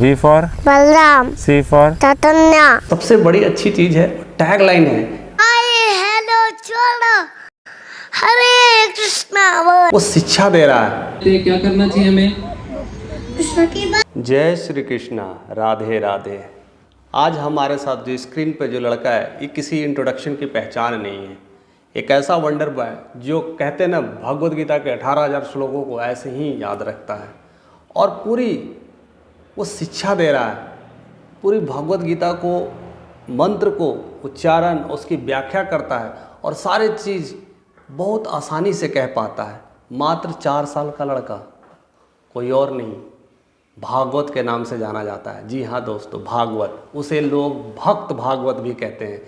V for Balram, C for चैतन्य। सबसे बड़ी अच्छी चीज है टैग लाइन है हाय हेलो चलो हरे कृष्णा बोल। वो शिक्षा दे रहा है। क्या करना चाहिए हमें? कृष्ण की बात। जय श्री कृष्णा, राधे राधे। आज हमारे साथ जो स्क्रीन पे जो लड़का है ये किसी इंट्रोडक्शन की पहचान नहीं है। एक ऐसा वंडर बॉय जो कहते हैं ना भगवत गीता के 18,000 श्लोकों को ऐसे ही याद रखता है और पूरी वो शिक्षा दे रहा है। पूरी भगवत गीता को मंत्र को उच्चारण उसकी व्याख्या करता है और सारी चीज़ बहुत आसानी से कह पाता है। मात्र 4 साल का लड़का, कोई और नहीं, भागवत के नाम से जाना जाता है। जी हाँ दोस्तों, भागवत, उसे लोग भक्त भागवत भी कहते हैं।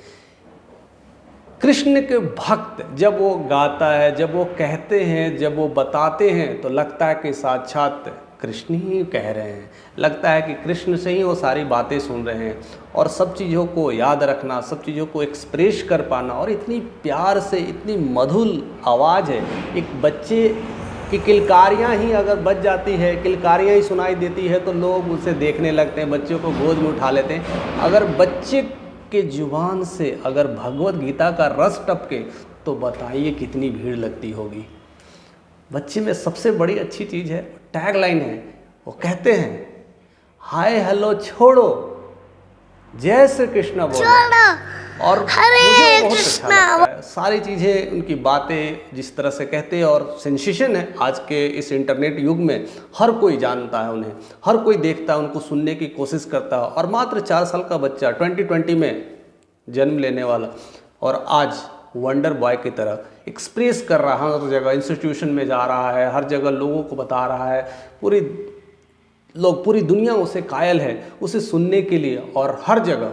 कृष्ण के भक्त जब वो गाता है, जब वो कहते हैं, जब वो बताते हैं तो लगता है कि साक्षात कृष्ण ही कह रहे हैं। लगता है कि कृष्ण से ही वो सारी बातें सुन रहे हैं और सब चीज़ों को याद रखना, सब चीज़ों को एक्सप्रेस कर पाना और इतनी प्यार से, इतनी मधुर आवाज़ है। एक बच्चे की किलकारियाँ ही अगर बज जाती है, किलकारियाँ ही सुनाई देती है तो लोग उसे देखने लगते हैं, बच्चों को गोद में उठा लेते हैं। अगर बच्चे के जुबान से अगर भगवत गीता का रस टपके तो बताइए कितनी भीड़ लगती होगी। बच्चे में सबसे बड़ी अच्छी चीज़ है टैग लाइन है। वो कहते हैं हाय हेलो छोड़ो, जय श्री कृष्ण बोलो। और मुझे बहुत अच्छा लगता है सारी चीज़ें, उनकी बातें जिस तरह से कहते हैं और सेंसेशन है। आज के इस इंटरनेट युग में हर कोई जानता है उन्हें, हर कोई देखता है, उनको सुनने की कोशिश करता है। और मात्र 4 साल का बच्चा 2020 में जन्म लेने वाला और आज वंडर बॉय की तरह एक्सप्रेस कर रहा है। हर जगह इंस्टीट्यूशन में जा रहा है, हर जगह लोगों को बता रहा है। पूरी दुनिया उसे कायल है उसे सुनने के लिए और हर जगह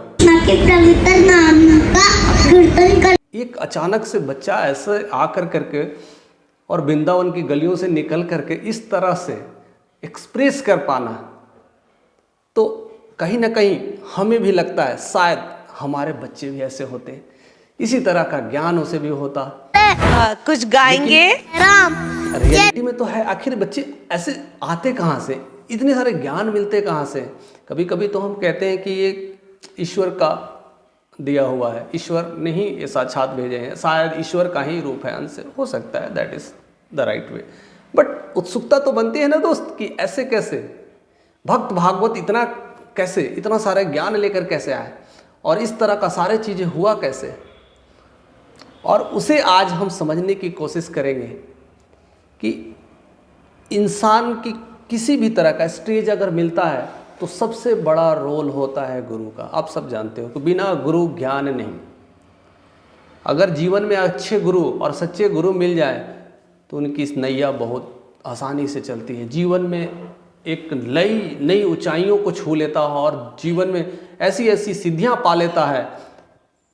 एक अचानक से बच्चा ऐसे आकर करके और वृंदावन की गलियों से निकल करके इस तरह से एक्सप्रेस कर पाना, तो कहीं ना कहीं हमें भी लगता है शायद हमारे बच्चे भी ऐसे होते, इसी तरह का ज्ञान उसे भी होता। कुछ गाएंगे। राम रियलिटी में तो है, आखिर बच्चे ऐसे आते कहाँ से, इतने सारे ज्ञान मिलते कहाँ से। कभी कभी तो हम कहते हैं कि ये ईश्वर का दिया हुआ है, ईश्वर ने ही ये साक्षात भेजे हैं, शायद ईश्वर का ही रूप है, अंश हो सकता है, that is the right way. But उत्सुकता तो बनती है ना दोस्त कि ऐसे कैसे भक्त भागवत इतना कैसे, इतना सारे ज्ञान लेकर कैसे आए और इस तरह का सारे चीज़ें हुआ कैसे। और उसे आज हम समझने की कोशिश करेंगे कि इंसान की किसी भी तरह का स्टेज अगर मिलता है तो सबसे बड़ा रोल होता है गुरु का। आप सब जानते हो कि बिना गुरु ज्ञान नहीं। अगर जीवन में अच्छे गुरु और सच्चे गुरु मिल जाए तो उनकी इस नैया बहुत आसानी से चलती है। जीवन में एक नई ऊंचाइयों को छू लेता है और जीवन में ऐसी ऐसी सिद्धियां पा लेता है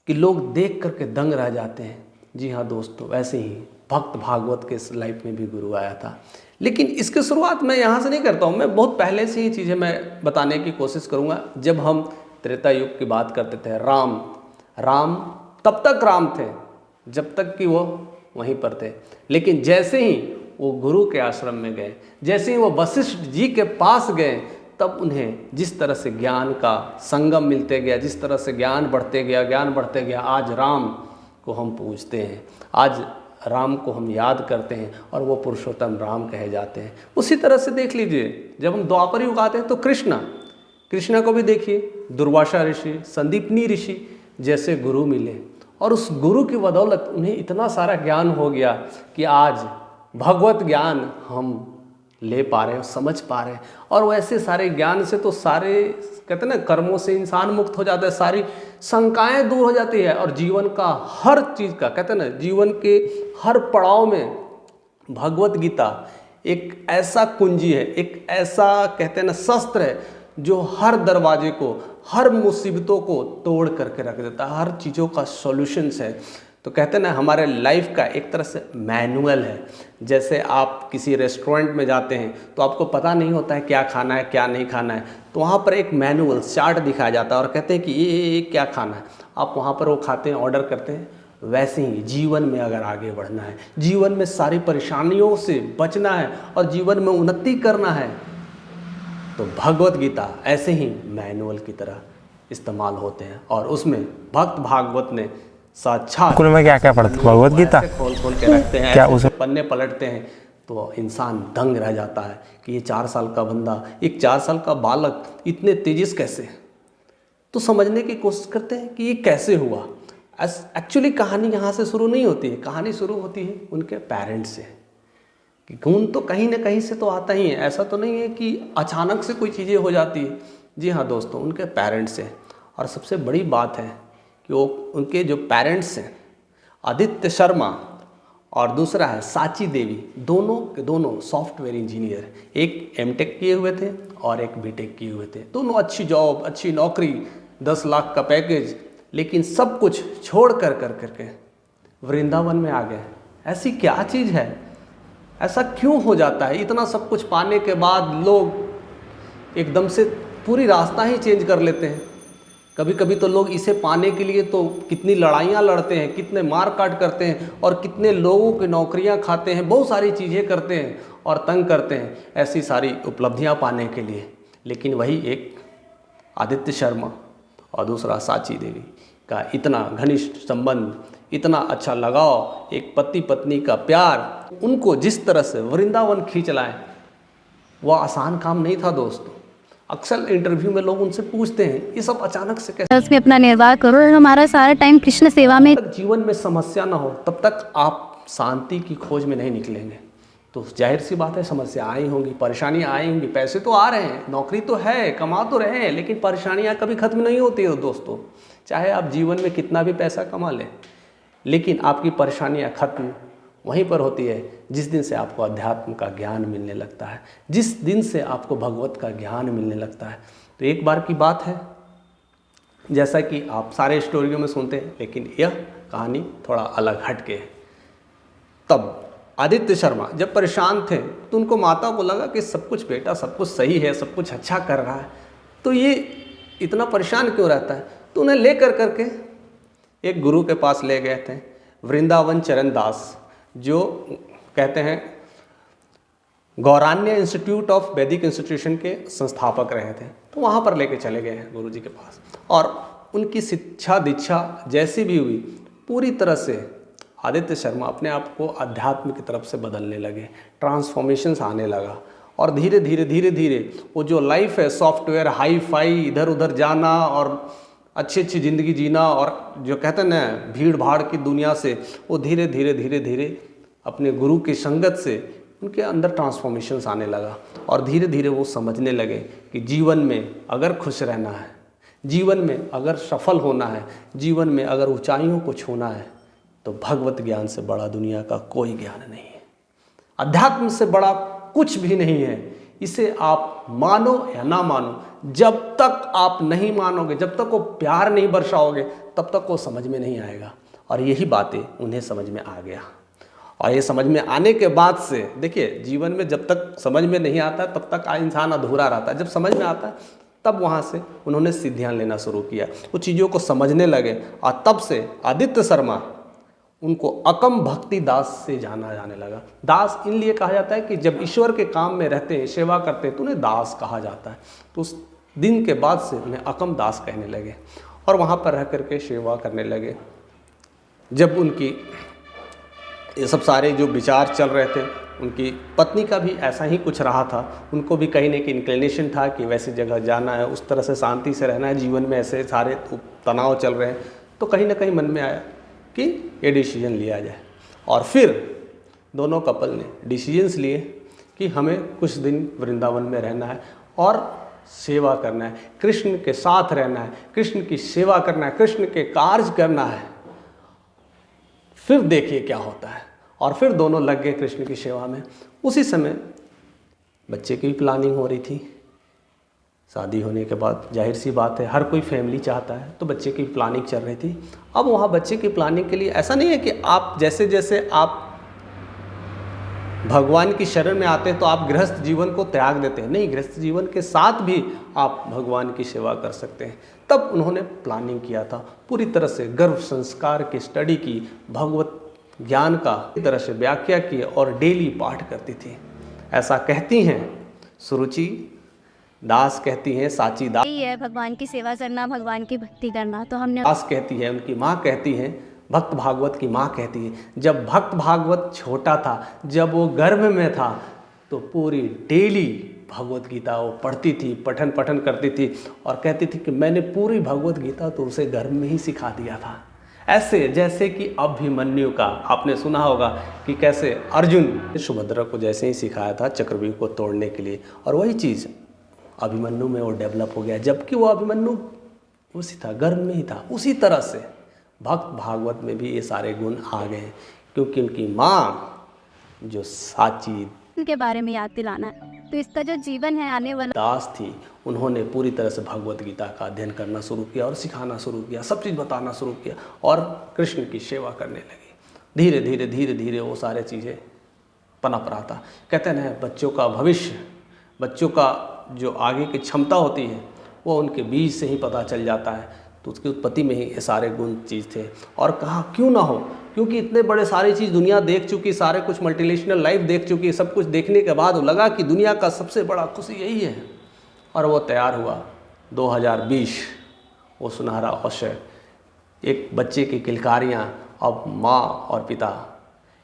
कि लोग देख करके दंग रह जाते हैं। जी हाँ दोस्तों, वैसे ही भक्त भागवत के लाइफ में भी गुरु आया था। लेकिन इसकी शुरुआत मैं यहाँ से नहीं करता हूँ, मैं बहुत पहले से ही चीज़ें मैं बताने की कोशिश करूँगा। जब हम त्रेता युग की बात करते थे, राम तब तक राम थे जब तक कि वो वहीं पर थे। लेकिन जैसे ही वो गुरु के आश्रम में गए, जैसे ही वो वशिष्ठ जी के पास गए, तब उन्हें जिस तरह से ज्ञान का संगम मिलते गया, जिस तरह से ज्ञान बढ़ते गया, आज राम को हम पूजते हैं, आज राम को हम याद करते हैं और वो पुरुषोत्तम राम कहे जाते हैं। उसी तरह से देख लीजिए, जब हम द्वापर युग आते हैं तो कृष्णा को भी देखिए, दुर्वासा ऋषि, संदीपनी ऋषि जैसे गुरु मिले और उस गुरु की बदौलत उन्हें इतना सारा ज्ञान हो गया कि आज भगवत ज्ञान हम ले पा रहे हैं, समझ पा रहे हैं। और वैसे सारे ज्ञान से तो सारे कहते हैं ना कर्मों से इंसान मुक्त हो जाता है, सारी शंकाएं दूर हो जाती है और जीवन का हर चीज़ का कहते हैं ना, जीवन के हर पड़ाव में भगवत गीता एक ऐसा कुंजी है, एक ऐसा कहते हैं ना शस्त्र है जो हर दरवाजे को, हर मुसीबतों को तोड़ करके रख देता है, हर चीज़ों का सॉल्यूशंस है। तो कहते हैं ना, हमारे लाइफ का एक तरह से मैनुअल है। जैसे आप किसी रेस्टोरेंट में जाते हैं तो आपको पता नहीं होता है क्या खाना है क्या नहीं खाना है, तो वहाँ पर एक मैनुअल चार्ट दिखाया जाता है और कहते हैं कि ये क्या खाना है, आप वहाँ पर वो खाते हैं, ऑर्डर करते हैं। वैसे ही जीवन में अगर आगे बढ़ना है, जीवन में सारी परेशानियों से बचना है और जीवन में उन्नति करना है तो भगवत गीता ऐसे ही मैनुअल की तरह इस्तेमाल होते हैं और उसमें भक्त भागवत ने साक्षात स्कूल में क्या क्या पढ़ते भगवत गीता खोल खोल के रखते हैं, क्या ऐसे उसे पन्ने पलटते हैं तो इंसान दंग रह जाता है कि ये 4 साल का बंदा, एक 4 साल का बालक इतने तेजिस कैसे। तो समझने की कोशिश करते हैं कि ये कैसे हुआ। एक्चुअली कहानी यहाँ से शुरू नहीं होती है, कहानी शुरू होती है उनके पेरेंट्स से कि गुण तो कहीं ना कहीं से तो आता ही है, ऐसा तो नहीं है कि अचानक से कोई चीज़ें हो जाती है। जी हाँ दोस्तों, उनके पेरेंट्स से। और सबसे बड़ी बात है कि वो उनके जो पेरेंट्स हैं आदित्य शर्मा और दूसरा है साची देवी, दोनों के दोनों सॉफ्टवेयर इंजीनियर, एक एमटेक किए हुए थे और एक बीटेक किए हुए थे। दोनों अच्छी जॉब, अच्छी नौकरी, 10 लाख का पैकेज, लेकिन सब कुछ छोड़ करके वृंदावन में आ गए। ऐसी क्या चीज़ है, ऐसा क्यों हो जाता है? इतना सब कुछ पाने के बाद लोग एकदम से पूरी रास्ता ही चेंज कर लेते हैं। कभी कभी तो लोग इसे पाने के लिए तो कितनी लड़ाइयाँ लड़ते हैं, कितने मार काट करते हैं और कितने लोगों की नौकरियाँ खाते हैं, बहुत सारी चीज़ें करते हैं और तंग करते हैं ऐसी सारी उपलब्धियाँ पाने के लिए। लेकिन वही एक आदित्य शर्मा और दूसरा साची देवी का इतना घनिष्ठ संबंध, इतना अच्छा लगाव, एक पति पत्नी का प्यार, उनको जिस तरह से वृंदावन खींच लाए, वह आसान काम नहीं था दोस्तों। अक्सर इंटरव्यू में लोग उनसे पूछते हैं ये सब अचानक से कैसे। उसमें अपना निर्वाह करो और हमारा सारा टाइम कृष्ण सेवा में। जब तक जीवन में समस्या ना हो तब तक आप शांति की खोज में नहीं निकलेंगे। तो जाहिर सी बात है समस्या आई होंगी, परेशानियाँ आई होंगी। पैसे तो आ रहे हैं, नौकरी तो है, कमा तो रहे हैं, लेकिन परेशानियाँ कभी खत्म नहीं होती है दोस्तों। चाहे आप जीवन में कितना भी पैसा कमा लें, लेकिन आपकी परेशानियाँ खत्म वहीं पर होती है जिस दिन से आपको अध्यात्म का ज्ञान मिलने लगता है, जिस दिन से आपको भगवत का ज्ञान मिलने लगता है। तो एक बार की बात है, जैसा कि आप सारे स्टोरियों में सुनते हैं, लेकिन यह कहानी थोड़ा अलग हटके है। तब आदित्य शर्मा जब परेशान थे तो उनको माता को लगा कि सब कुछ बेटा, सब कुछ सही है, सब कुछ अच्छा कर रहा है, तो ये इतना परेशान क्यों रहता है। तो उन्हें ले करके एक गुरु के पास ले गए थे, वृंदावन चरण दास, जो कहते हैं गौरान्य इंस्टीट्यूट ऑफ वैदिक इंस्टीट्यूशन के संस्थापक रहे थे। तो वहाँ पर लेके चले गए हैं गुरु जी के पास, और उनकी शिक्षा दीक्षा जैसी भी हुई, पूरी तरह से आदित्य शर्मा अपने आप को अध्यात्म की तरफ से बदलने लगे, ट्रांसफॉर्मेशंस आने लगा। और धीरे धीरे वो जो लाइफ है सॉफ्टवेयर, हाई फाई, इधर उधर जाना और अच्छी ज़िंदगी जीना, और जो कहते हैं ना भीड़ भाड़ की दुनिया से, वो धीरे धीरे अपने गुरु की संगत से उनके अंदर ट्रांसफॉर्मेशंस आने लगा। और धीरे धीरे वो समझने लगे कि जीवन में अगर खुश रहना है, जीवन में अगर सफल होना है, जीवन में अगर ऊंचाइयों को छूना है, तो भगवत ज्ञान से बड़ा दुनिया का कोई ज्ञान नहीं है, अध्यात्म से बड़ा कुछ भी नहीं है। इसे आप मानो या ना मानो, जब तक आप नहीं मानोगे, जब तक वो प्यार नहीं बरसाओगे, तब तक वो समझ में नहीं आएगा। और यही बातें उन्हें समझ में आ गया। और ये समझ में आने के बाद से देखिए, जीवन में जब तक समझ में नहीं आता तब तक इंसान अधूरा रहता है। जब समझ में आता है तब वहाँ से उन्होंने सिद्धियाँ लेना शुरू किया, वो चीज़ों को समझने लगे। और तब से आदित्य शर्मा उनको अकम भक्ति दास से जाना जाने लगा। दास इसलिए कहा जाता है कि जब ईश्वर के काम में रहते हैं, सेवा करते हैं, तो उन्हें दास कहा जाता है। तो उस दिन के बाद से उन्हें अकम दास कहने लगे और वहाँ पर रह करके सेवा करने लगे। जब उनकी ये सब सारे जो विचार चल रहे थे, उनकी पत्नी का भी ऐसा ही कुछ रहा था। उनको भी कहीं ना कहीं इंक्लिनेशन था कि वैसी जगह जाना है, उस तरह से शांति से रहना है, जीवन में ऐसे सारे तनाव चल रहे हैं। तो कहीं ना कहीं मन में आया कि ये डिसीजन लिया जाए। और फिर दोनों कपल ने डिसीजंस लिए कि हमें कुछ दिन वृंदावन में रहना है और सेवा करना है, कृष्ण के साथ रहना है, कृष्ण की सेवा करना है, कृष्ण के कार्य करना है। फिर देखिए क्या होता है। और फिर दोनों लग गए कृष्ण की सेवा में। उसी समय बच्चे की भी प्लानिंग हो रही थी। शादी होने के बाद जाहिर सी बात है हर कोई फैमिली चाहता है, तो बच्चे की प्लानिंग चल रही थी। अब वहाँ बच्चे की प्लानिंग के लिए ऐसा नहीं है कि आप जैसे जैसे आप भगवान की शरण में आते हैं तो आप गृहस्थ जीवन को त्याग देते हैं। नहीं, गृहस्थ जीवन के साथ भी आप भगवान की सेवा कर सकते हैं। तब उन्होंने प्लानिंग किया था, पूरी तरह से गर्भ संस्कार की स्टडी की, भगवत ज्ञान का इस तरह से व्याख्या की और डेली पाठ करती थी। ऐसा कहती हैं सुरुचि दास कहती हैं साची दास यही है भगवान की सेवा करना, भगवान की भक्ति करना। तो हमने कहती है, उनकी माँ कहती है, भक्त भागवत की माँ कहती है, जब भक्त भागवत छोटा था, जब वो गर्भ में था, तो पूरी डेली भगवत गीता वो पढ़ती थी, पठन करती थी और कहती थी कि मैंने पूरी भगवत गीता तो उसे गर्भ में ही सिखा दिया था। ऐसे जैसे कि अभिमन्यु का आपने सुना होगा कि कैसे अर्जुन ने सुभद्रा को जैसे ही सिखाया था चक्रव्यूह को तोड़ने के लिए, और वही चीज़ अभिमन्यु में वो डेवलप हो गया, जबकि वो अभिमन्यु उसी था, गर्भ में ही था। उसी तरह से भक्त भागवत में भी ये सारे गुण आ गए हैं, क्योंकि उनकी माँ जो साची के बारे में याद दिलाना है। तो इसका जो जीवन है आने वाला दास थी, उन्होंने पूरी तरह से भगवत गीता का अध्ययन करना शुरू किया और सिखाना शुरू किया, सब चीज़ बताना शुरू किया और कृष्ण की सेवा करने लगी। धीरे धीरे धीरे धीरे वो सारे चीज़ें पनप रहा था। कहते हैं बच्चों का भविष्य, बच्चों का जो आगे की क्षमता होती है वो उनके बीज से ही पता चल जाता है। तो उसकी उत्पत्ति में ही ये सारे गुण चीज़ थे। और कहा क्यों ना हो, क्योंकि इतने बड़े सारी चीज़ दुनिया देख चुकी, सारे कुछ मल्टीनेशनल लाइफ देख चुकी, सब कुछ देखने के बाद लगा कि दुनिया का सबसे बड़ा खुशी यही है। और वो तैयार हुआ 2020, वो सुनहरा अवसर, एक बच्चे की किलकारियाँ। अब माँ और पिता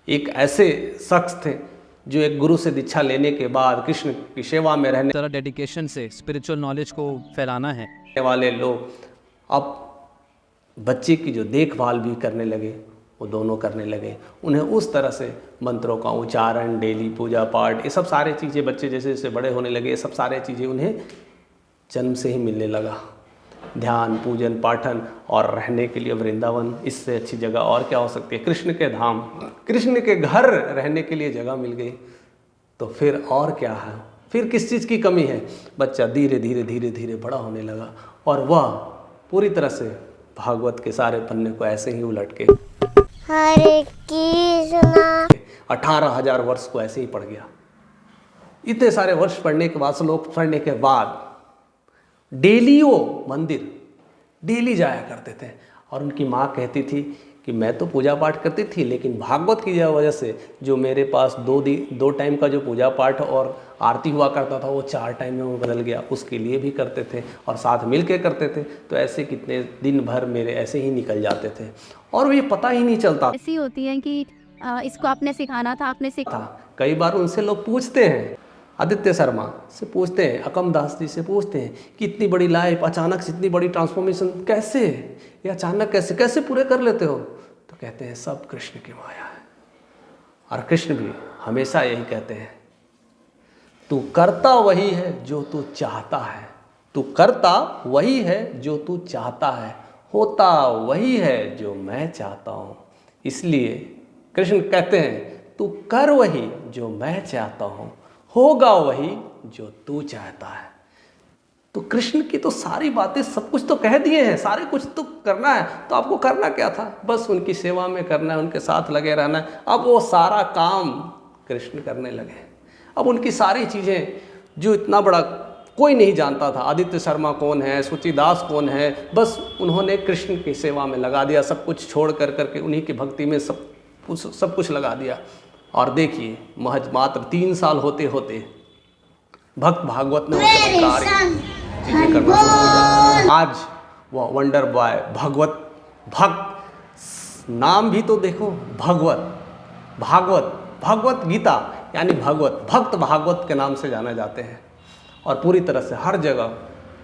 एक ऐसे शख्स थे जो एक गुरु से दीक्षा लेने के बाद कृष्ण की सेवा में रहने तरह डेडिकेशन से स्पिरिचुअल नॉलेज को फैलाना है। वाले लोग अब बच्चे की जो देखभाल भी करने लगे, वो दोनों करने लगे। उन्हें उस तरह से मंत्रों का उच्चारण, डेली पूजा पाठ, ये सब सारे चीज़ें बच्चे जैसे जैसे बड़े होने लगे, ये सब सारे चीज़ें उन्हें जन्म से ही मिलने लगा। ध्यान, पूजन, पाठन और रहने के लिए वृंदावन, इससे अच्छी जगह और क्या हो सकती है। कृष्ण के धाम, कृष्ण के घर रहने के लिए जगह मिल गई, तो फिर और क्या है, फिर किस चीज़ की कमी है। बच्चा धीरे धीरे धीरे धीरे बड़ा होने लगा और वह पूरी तरह से भागवत के सारे पन्ने को ऐसे ही उलट के हरे कृष्णा 18,000 वर्ष को ऐसे ही पढ़ गया। इतने सारे वर्ष पढ़ने के बाद, श्लोक पढ़ने के बाद डेली वो मंदिर डेली जाया करते थे। और उनकी माँ कहती थी कि मैं तो पूजा पाठ करती थी, लेकिन भागवत की वजह से जो मेरे पास दो टाइम का जो पूजा पाठ और आरती हुआ करता था, वो 4 टाइम में वो बदल गया। उसके लिए भी करते थे और साथ मिल के करते थे। तो ऐसे कितने दिन भर मेरे ऐसे ही निकल जाते थे और ये पता ही नहीं चलता ऐसी होती है कि इसको आपने सिखाना था, आपने था। कई बार उनसे लोग पूछते हैं, आदित्य शर्मा से पूछते हैं, अकम दास जी से पूछते हैं कि इतनी बड़ी लाइफ, अचानक से इतनी बड़ी ट्रांसफॉर्मेशन कैसे, ये अचानक कैसे पूरे कर लेते हो। तो कहते हैं सब कृष्ण की माया है। और कृष्ण भी हमेशा यही कहते हैं, तू करता वही है जो तू चाहता है, तू करता वही है जो तू चाहता है, होता वही है जो मैं चाहता हूँ। इसलिए कृष्ण कहते हैं तू कर वही जो मैं चाहता हूँ, होगा वही जो तू चाहता है। तो कृष्ण की तो सारी बातें, सब कुछ तो कह दिए हैं, सारे कुछ तो करना है। तो आपको करना क्या था, बस उनकी सेवा में करना है, उनके साथ लगे रहना है। अब वो सारा काम कृष्ण करने लगे। अब उनकी सारी चीज़ें जो इतना बड़ा कोई नहीं जानता था, आदित्य शर्मा कौन है, सूचीदास कौन है, बस उन्होंने कृष्ण की सेवा में लगा दिया, सब कुछ छोड़ करके उन्हीं की भक्ति में सब कुछ लगा दिया। और देखिए महज मात्र 3 साल होते होते भक्त भागवत ने वो चमत्कार चीज़ें करना शुरू किया। आज वह वंडर बॉय भगवत भक्त, नाम भी तो देखो, भगवत गीता यानी भगवत भक्त भागवत के नाम से जाने जाते हैं। और पूरी तरह से हर जगह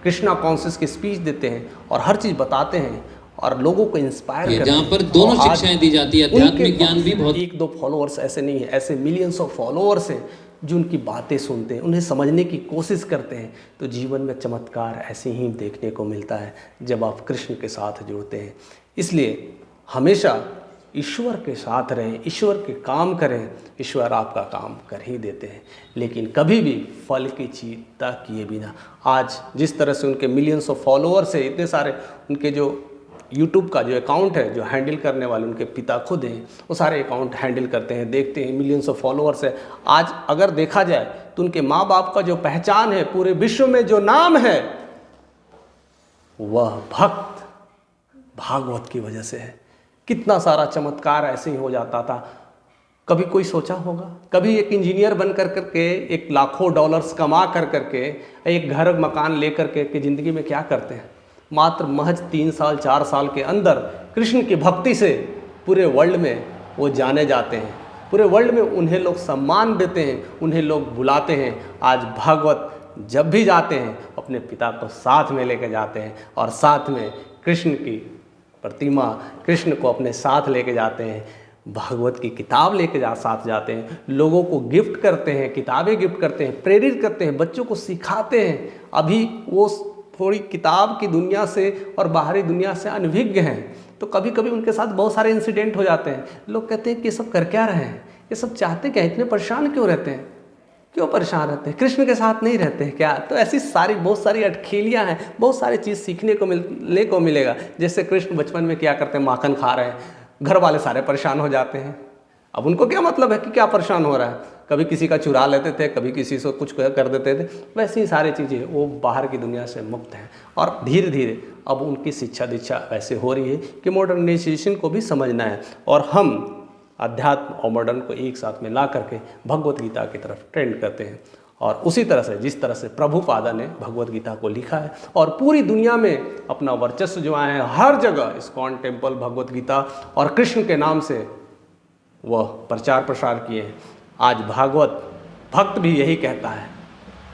कृष्णा कॉन्शियस की स्पीच देते हैं और हर चीज़ बताते हैं और लोगों को इंस्पायर करते हैं। जहाँ पर दोनों शिक्षाएं दी जाती है, आध्यात्मिक ज्ञान भी बहुत। 1-2 फॉलोअर्स ऐसे नहीं है, ऐसे मिलियंस ऑफ फॉलोअर्स हैं जो उनकी बातें सुनते हैं, उन्हें समझने की कोशिश करते हैं। तो जीवन में चमत्कार ऐसे ही देखने को मिलता है जब आप कृष्ण के साथ जुड़ते हैं। इसलिए हमेशा ईश्वर के साथ रहें, ईश्वर के काम करें, ईश्वर आपका काम कर ही देते हैं। लेकिन कभी भी फल की चिंता किए बिना, आज जिस तरह से उनके मिलियंस ऑफ फॉलोअर्स हैं, इतने सारे उनके जो यूट्यूब का जो अकाउंट है, जो हैंडल करने वाले उनके पिता खुद हैं, वो सारे अकाउंट हैंडल करते हैं, देखते हैं, मिलियंस ऑफ फॉलोअर्स है। आज अगर देखा जाए तो उनके माँ बाप का जो पहचान है, पूरे विश्व में जो नाम है, वह भक्त भागवत की वजह से है। कितना सारा चमत्कार ऐसे ही हो जाता था। कभी कोई सोचा होगा? कभी एक इंजीनियर बन कर के एक लाखों डॉलर्स कमा कर के एक घर मकान ले कर के ज़िंदगी में क्या करते हैं? मात्र महज 3 साल 4 साल के अंदर कृष्ण की भक्ति से पूरे वर्ल्ड में वो जाने जाते हैं, पूरे वर्ल्ड में उन्हें लोग सम्मान देते हैं, उन्हें लोग बुलाते हैं। आज भागवत जब भी जाते हैं अपने पिता को साथ में लेकर जाते हैं और साथ में कृष्ण की प्रतिमा, कृष्ण को अपने साथ लेके जाते हैं, भागवत की किताब लेके साथ जाते हैं, लोगों को गिफ्ट करते हैं, किताबें गिफ्ट करते हैं, प्रेरित करते हैं, बच्चों को सिखाते हैं। अभी वो थोड़ी किताब की दुनिया से और बाहरी दुनिया से अनभिज्ञ हैं, तो कभी कभी उनके साथ बहुत सारे इंसिडेंट हो जाते हैं। लोग कहते हैं कि ये सब कर क्या रहे हैं, ये सब चाहते क्या, इतने परेशान क्यों रहते हैं, क्यों परेशान रहते हैं, कृष्ण के साथ नहीं रहते हैं क्या? तो ऐसी सारी बहुत सारी अटखेलियाँ हैं, बहुत सारी चीज़ सीखने को मिलेगा। जैसे कृष्ण बचपन में क्या करते हैं, माखन खा रहे हैं, घर वाले सारे परेशान हो जाते हैं। अब उनको क्या मतलब है कि क्या परेशान हो रहा है, कभी किसी का चुरा लेते थे, कभी किसी से कुछ कर देते थे। वैसी सारी चीज़ें वो बाहर की दुनिया से मुक्त हैं और धीरे धीरे अब उनकी शिक्षा दीक्षा वैसे हो रही है कि मॉडर्नाइजेशन को भी समझना है और हम अध्यात्म और मॉडर्न को एक साथ में ला करके भगवत गीता की तरफ ट्रेंड करते हैं। और उसी तरह से जिस तरह से प्रभुपादा ने भगवत गीता को लिखा है और पूरी दुनिया में अपना वर्चस्व जो है, हर जगह इस्कॉन टेम्पल भगवत गीता और कृष्ण के नाम से वह प्रचार प्रसार किए हैं। आज भागवत भक्त भी यही कहता है,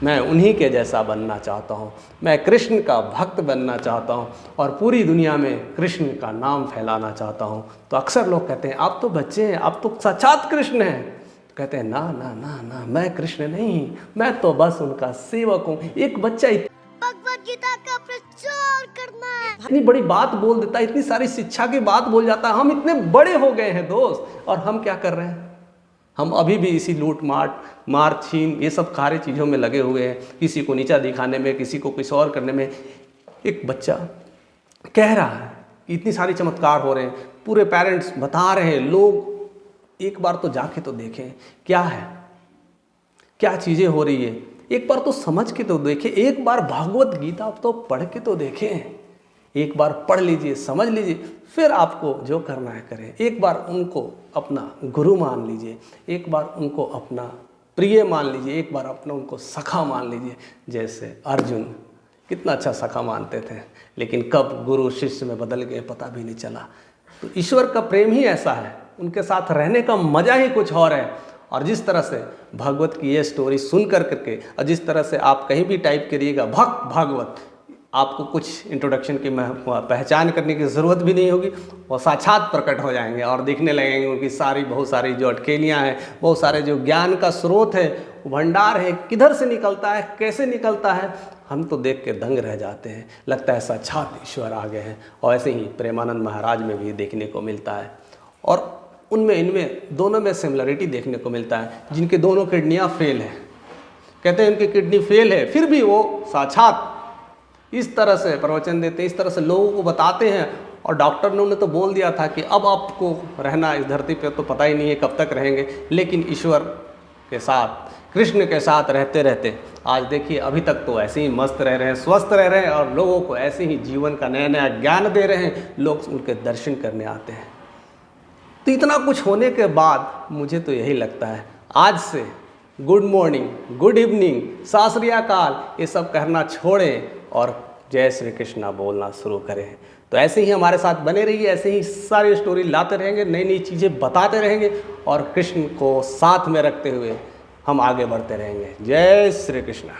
मैं उन्हीं के जैसा बनना चाहता हूँ, मैं कृष्ण का भक्त बनना चाहता हूँ और पूरी दुनिया में कृष्ण का नाम फैलाना चाहता हूँ। तो अक्सर लोग कहते हैं आप तो बच्चे हैं, आप तो साक्षात कृष्ण हैं। कहते हैं ना ना ना ना, मैं कृष्ण नहीं, मैं तो बस उनका सेवक हूँ। एक बच्चा भगवत गीता का प्रचार करना है, इतनी बड़ी बात बोल देता है, इतनी सारी शिक्षा की बात बोल जाता है। हम इतने बड़े हो गए हैं दोस्त, और हम क्या कर रहे हैं? हम अभी भी इसी लूट मार छीन ये सब सारी चीज़ों में लगे हुए हैं, किसी को नीचा दिखाने में, किसी को कुछ और करने में। एक बच्चा कह रहा है, इतनी सारी चमत्कार हो रहे हैं, पूरे पेरेंट्स बता रहे हैं, लोग एक बार तो जाके तो देखें क्या है, क्या चीज़ें हो रही है, एक बार तो समझ के तो देखें, एक बार भागवत गीता तो पढ़ के तो देखें, एक बार पढ़ लीजिए, समझ लीजिए, फिर आपको जो करना है करें। एक बार उनको अपना गुरु मान लीजिए, एक बार उनको अपना प्रिय मान लीजिए, एक बार अपना उनको सखा मान लीजिए। जैसे अर्जुन कितना अच्छा सखा मानते थे, लेकिन कब गुरु शिष्य में बदल गए पता भी नहीं चला। तो ईश्वर का प्रेम ही ऐसा है, उनके साथ रहने का मज़ा ही कुछ और है। और जिस तरह से भगवत की ये स्टोरी सुन करके और जिस तरह से आप कहीं भी टाइप करिएगा भक्त भागवत, आपको कुछ इंट्रोडक्शन की पहचान करने की ज़रूरत भी नहीं होगी, वो साक्षात प्रकट हो जाएंगे और दिखने लगेंगे उनकी बहुत सारी जो अटकेलियाँ हैं, बहुत सारे जो ज्ञान का स्रोत है, भंडार है, किधर से निकलता है, कैसे निकलता है, हम तो देख के दंग रह जाते हैं, लगता है साक्षात ईश्वर आ गए हैं। और ऐसे ही प्रेमानंद महाराज में भी देखने को मिलता है और उनमें इनमें दोनों में सिमिलरिटी देखने को मिलता है। जिनके दोनों किडनियाँ फेल हैं, कहते हैं उनकी किडनी फेल है, फिर भी वो साक्षात इस तरह से प्रवचन देते हैं, इस तरह से लोगों को बताते हैं। और डॉक्टर ने उन्हें तो बोल दिया था कि अब आपको रहना इस धरती पे तो पता ही नहीं है कब तक रहेंगे, लेकिन ईश्वर के साथ, कृष्ण के साथ रहते रहते आज देखिए अभी तक तो ऐसे ही मस्त रह रहे हैं, स्वस्थ रह रहे हैं और लोगों को ऐसे ही जीवन का नया नया ज्ञान दे रहे हैं, लोग उनके दर्शन करने आते हैं। तो इतना कुछ होने के बाद मुझे तो यही लगता है आज से गुड मॉर्निंग, गुड इवनिंग, सत श्री अकाल ये सब कहना छोड़ें और जय श्री कृष्णा बोलना शुरू करें। तो ऐसे ही हमारे साथ बने रहिए, ऐसे ही सारी स्टोरी लाते रहेंगे, नई नई चीज़ें बताते रहेंगे और कृष्ण को साथ में रखते हुए हम आगे बढ़ते रहेंगे। जय श्री कृष्णा।